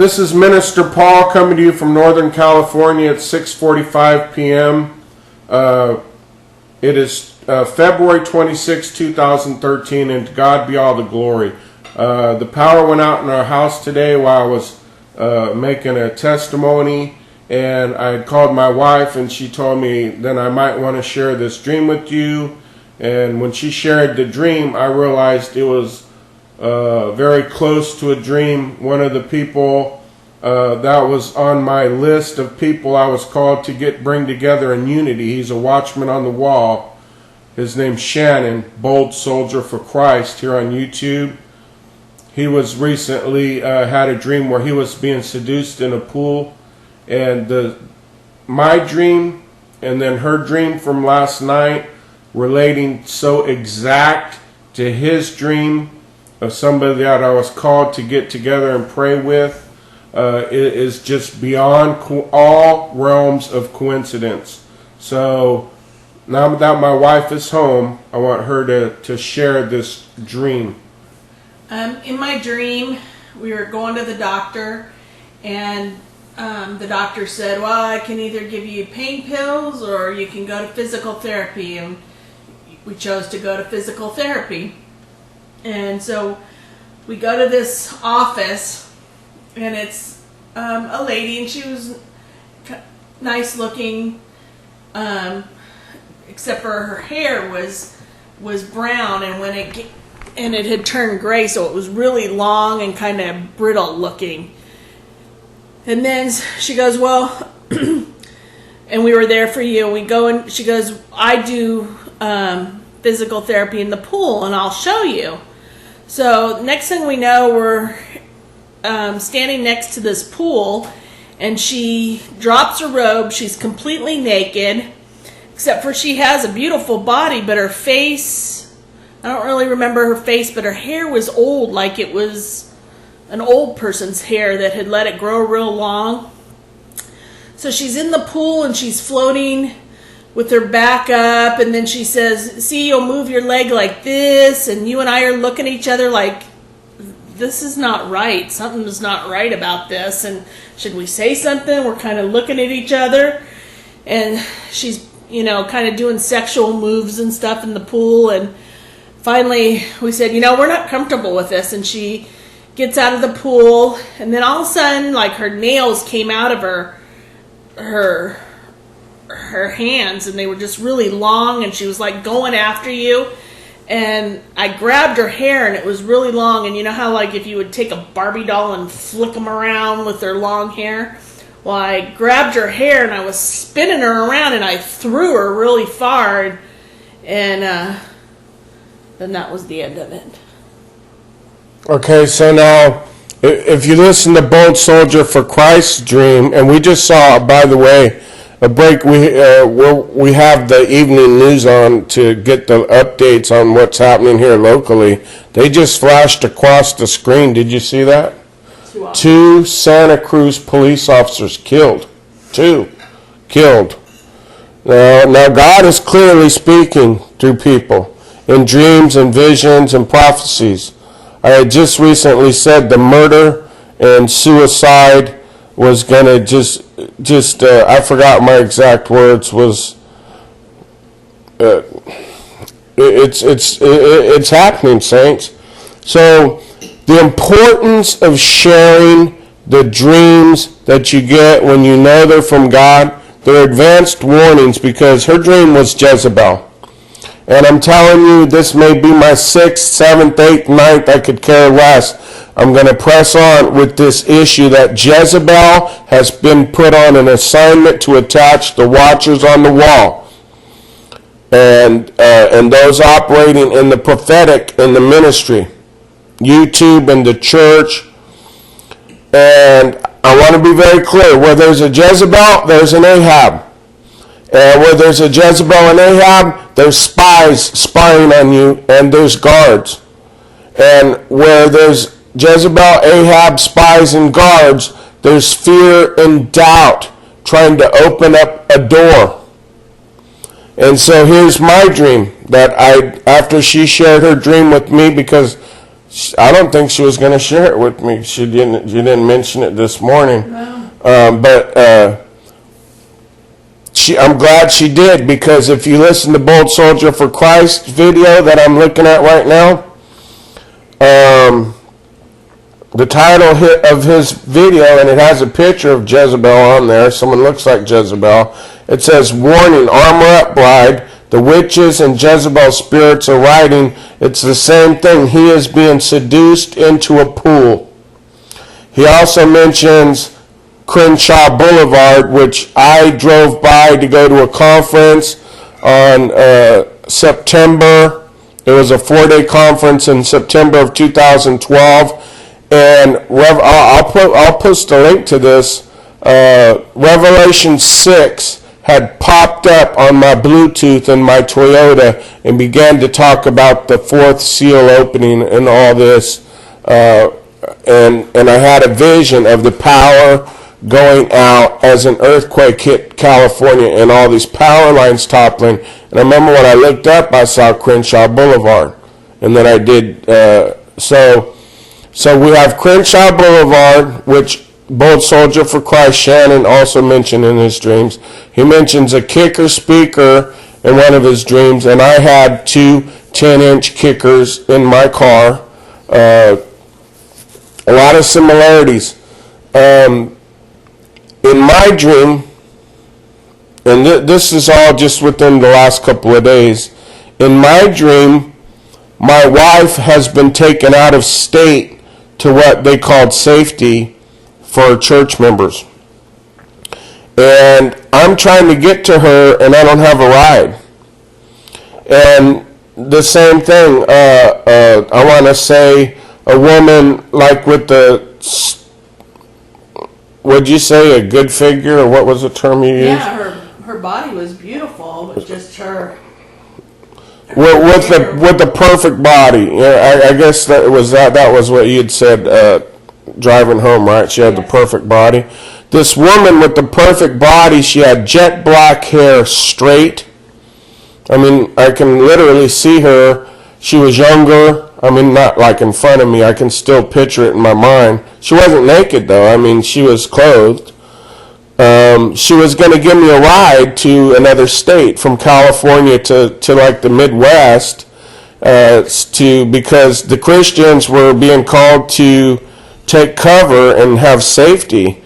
This is Minister Paul coming to you from Northern California at 6:45 p.m. It is February 26, 2013, and to God be all the glory. The power went out in our house today while I was making a testimony, and I had called my wife, and she told me then I might want to share this dream with you. And when she shared the dream, I realized it was very close to a dream. One of the people that was on my list of people I was called to bring together in unity. He's a watchman on the wall. His name's Shannon, Bold Soldier for Christ, here on YouTube. He was recently had a dream where he was being seduced in a pool, and my dream and then her dream from last night relating so exact to his dream of somebody that I was called to get together and pray with is just beyond all realms of coincidence. So now that my wife is home, I want her to share this dream. In my dream, we were going to the doctor, and the doctor said, well, I can either give you pain pills or you can go to physical therapy. And we chose to go to physical therapy. And so we go to this office, and it's a lady, and she was nice looking, except for her hair was brown, and it had turned gray, so it was really long and kind of brittle looking. And then she goes, well, and we were there for you. We go, and she goes, I do physical therapy in the pool, and I'll show you. So next thing we know, we're standing next to this pool, and she drops her robe. She's completely naked, except for she has a beautiful body, but her face, I don't really remember her face, but her hair was old, like it was an old person's hair that had let it grow real long. So she's in the pool, and she's floating with her back up, and then she says, see, you'll move your leg like this, and you and I are looking at each other like, this is not right. Something is not right about this, and should we say something? We're kind of looking at each other, and she's, kind of doing sexual moves and stuff in the pool, and finally we said, we're not comfortable with this, and she gets out of the pool, and then all of a sudden, like, her nails came out of her hands, and they were just really long, and she was like going after you, and I grabbed her hair, and it was really long, and you know how, like, if you would take a Barbie doll and flick them around with their long hair? Well, I grabbed her hair, and I was spinning her around, and I threw her really far, and then that was the end of it. Okay, so now, if you listen to Bold Soldier for Christ's dream, and we just saw, by the way, a break, we have the evening news on to get the updates on what's happening here locally. They just flashed across the screen. Did you see that? 2 Santa Cruz police officers killed. 2 killed. Now God is clearly speaking through people in dreams and visions and prophecies. I had just recently said the murder and suicide was going to just I forgot my exact words, was it's happening, saints. So the importance of sharing the dreams that you get when you know they're from God, they're advanced warnings, because her dream was Jezebel. And I'm telling you, this may be my 6th, 7th, 8th, 9th, I could care less. I'm going to press on with this issue that Jezebel has been put on an assignment to attach the watchers on the wall. And those operating in the prophetic, in the ministry, YouTube and the church. And I want to be very clear, where there's a Jezebel, there's an Ahab. And where there's a Jezebel and Ahab, there's spies spying on you, and there's guards. And where there's Jezebel, Ahab, spies, and guards, there's fear and doubt trying to open up a door. And so here's my dream that after she shared her dream with me, because I don't think she was going to share it with me. She didn't mention it this morning. No. I'm glad she did, because if you listen to Bold Soldier for Christ video that I'm looking at right now, the title of his video, and it has a picture of Jezebel on there. Someone looks like Jezebel. It says, "Warning, armor up, bride. The witches and Jezebel spirits are riding." It's the same thing. He is being seduced into a pool. He also mentions Crenshaw Boulevard, which I drove by to go to a conference on September. It was a 4-day conference in September of 2012. And I'll post a link to this. Revelation 6 had popped up on my Bluetooth in my Toyota and began to talk about the fourth seal opening and all this. And I had a vision of the power going out as an earthquake hit California and all these power lines toppling. And I remember when I looked up, I saw Crenshaw Boulevard. And then I did, so we have Crenshaw Boulevard, which Bold Soldier for Christ Shannon also mentioned in his dreams. He mentions a kicker speaker in one of his dreams, and I had two 10-inch kickers in my car. A lot of similarities. In my dream, and this is all just within the last couple of days, in my dream, my wife has been taken out of state to what they called safety for church members. And I'm trying to get to her, and I don't have a ride. And the same thing, I want to say a woman like with the, would you say a good figure, or what was the term you used? Yeah, her body was beautiful, but just her. With the perfect body. Yeah, I guess that was what you'd said driving home, right? She had the perfect body. This woman with the perfect body, she had jet black hair, straight. I mean, I can literally see her. She was younger. I mean, not like in front of me. I can still picture it in my mind. She wasn't naked, though. I mean, she was clothed. She was going to give me a ride to another state, from California to like the Midwest, because the Christians were being called to take cover and have safety.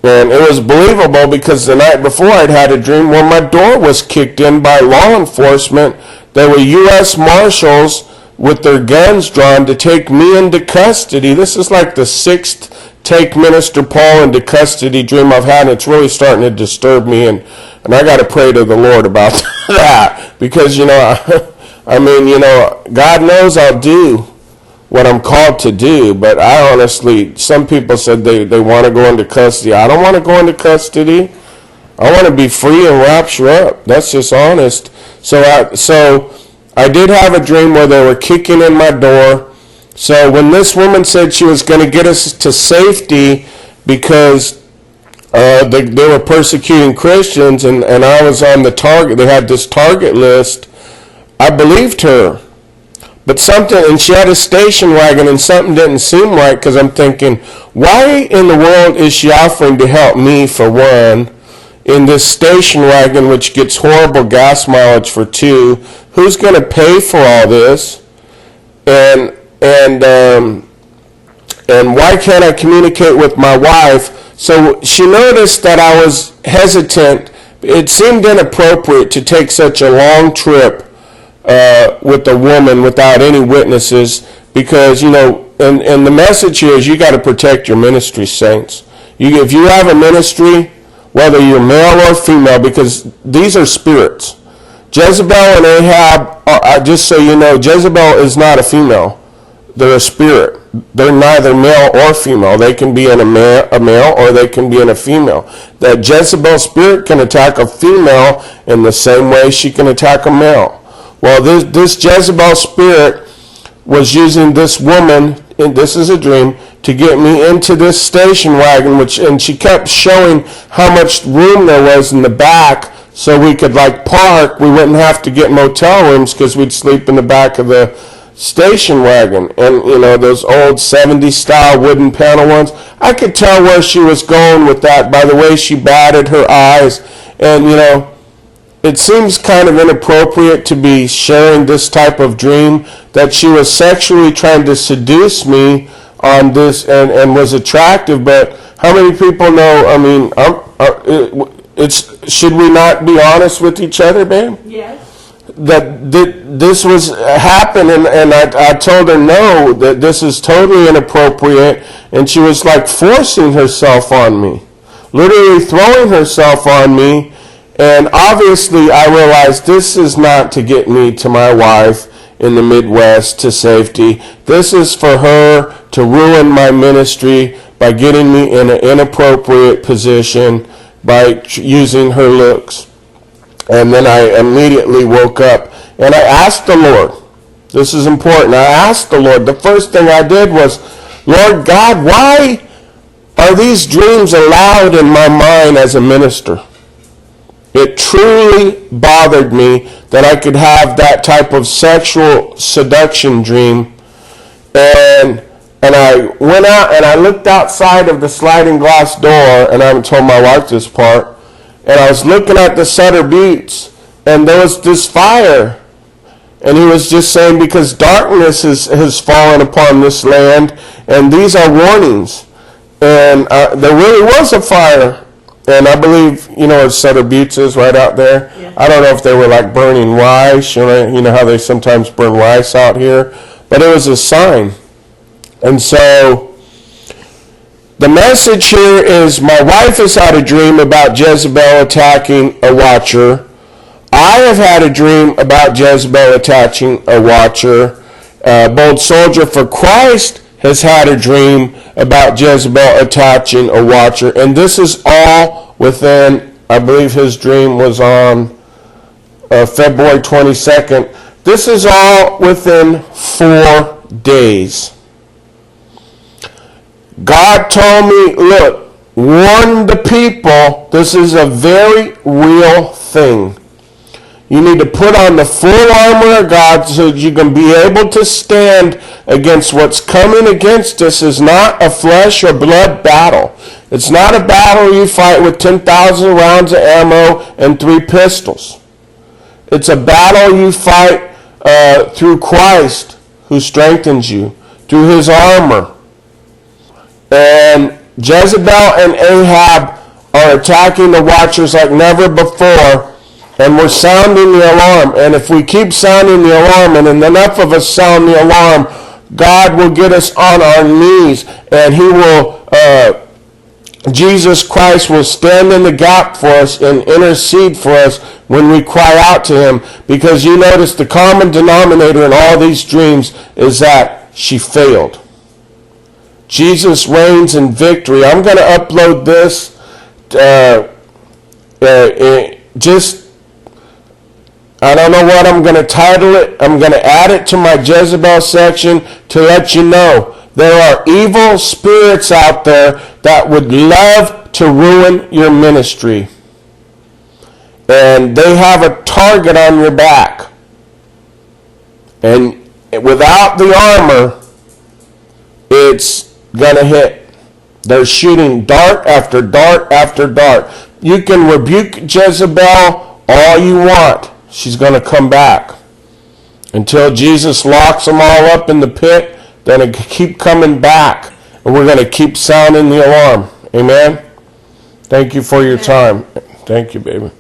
And it was believable, because the night before I'd had a dream where my door was kicked in by law enforcement. There were U.S. Marshals with their guns drawn to take me into custody. This is like the 6th take Minister Paul into custody dream I've had, and it's really starting to disturb me, and I got to pray to the Lord about that, because, I mean, God knows I'll do what I'm called to do, but I honestly, some people said they want to go into custody. I don't want to go into custody. I want to be free and rapture up. That's just honest. So I did have a dream where they were kicking in my door. So when this woman said she was going to get us to safety because they were persecuting Christians, and I was on the target, they had this target list, I believed her. But and she had a station wagon, and something didn't seem right, because I'm thinking, why in the world is she offering to help me, for one, in this station wagon, which gets horrible gas mileage, for two? Who's going to pay for all this? And why can't I communicate with my wife? So she noticed that I was hesitant. It seemed inappropriate to take such a long trip with a woman without any witnesses, because, and the message here is you got to protect your ministry, saints. If you have a ministry, whether you're male or female, because these are spirits. Jezebel and Ahab, just so you know, Jezebel is not a female. They're a spirit. They're neither male or female. They can be in a male or they can be in a female. That Jezebel spirit can attack a female in the same way she can attack a male. Well, this Jezebel spirit was using this woman, and this is a dream, to get me into this station wagon, and she kept showing how much room there was in the back, so we could park. We wouldn't have to get motel rooms, because we'd sleep in the back of the station wagon, and those old 70s style wooden panel ones. I could tell where she was going with that by the way she batted her eyes. And it seems kind of inappropriate to be sharing this type of dream, that she was sexually trying to seduce me on this and was attractive. But how many people know, I mean, should we not be honest with each other, babe? Yes. That this was happening, and I told her no, that this is totally inappropriate, and she was like forcing herself on me, literally throwing herself on me. And obviously I realized this is not to get me to my wife in the Midwest to safety. This is for her to ruin my ministry by getting me in an inappropriate position by using her looks. And then I immediately woke up and I asked the Lord, this is important, I asked the Lord, the first thing I did was, Lord God, why are these dreams allowed in my mind as a minister? It truly bothered me that I could have that type of sexual seduction dream. And I went out and I looked outside of the sliding glass door, and I haven't told my wife this part, and I was looking at the Sutter Buttes, and there was this fire. And he was just saying, because darkness has fallen upon this land, and these are warnings. And there really was a fire. And I believe, where Sutter Buttes is, right out there. Yeah. I don't know if they were like burning rice, how they sometimes burn rice out here. But it was a sign. And so the message here is, my wife has had a dream about Jezebel attacking a watcher. I have had a dream about Jezebel attacking a watcher. Bold Soldier for Christ has had a dream about Jezebel attaching a watcher. And this is all within, I believe his dream was on February 22nd. This is all within 4 days. God told me, look, warn the people, this is a very real thing. You need to put on the full armor of God so that you can be able to stand against what's coming against us. Is not a flesh or blood battle. It's not a battle you fight with 10,000 rounds of ammo and 3 pistols. It's a battle you fight through Christ, who strengthens you, through his armor. And Jezebel and Ahab are attacking the watchers like never before. And we're sounding the alarm. And if we keep sounding the alarm, and enough of us sound the alarm, God will get us on our knees. And he will, Jesus Christ will stand in the gap for us and intercede for us when we cry out to him. Because you notice the common denominator in all these dreams is that she failed. Jesus reigns in victory. I'm going to upload this I don't know what I'm going to title it. I'm going to add it to my Jezebel section to let you know there are evil spirits out there that would love to ruin your ministry. And they have a target on your back. And without the armor, it's going to hit. They're shooting dart after dart after dart. You can rebuke Jezebel all you want. She's going to come back. Until Jesus locks them all up in the pit, they're going to keep coming back. And we're going to keep sounding the alarm. Amen? Thank you for your time. Thank you, baby.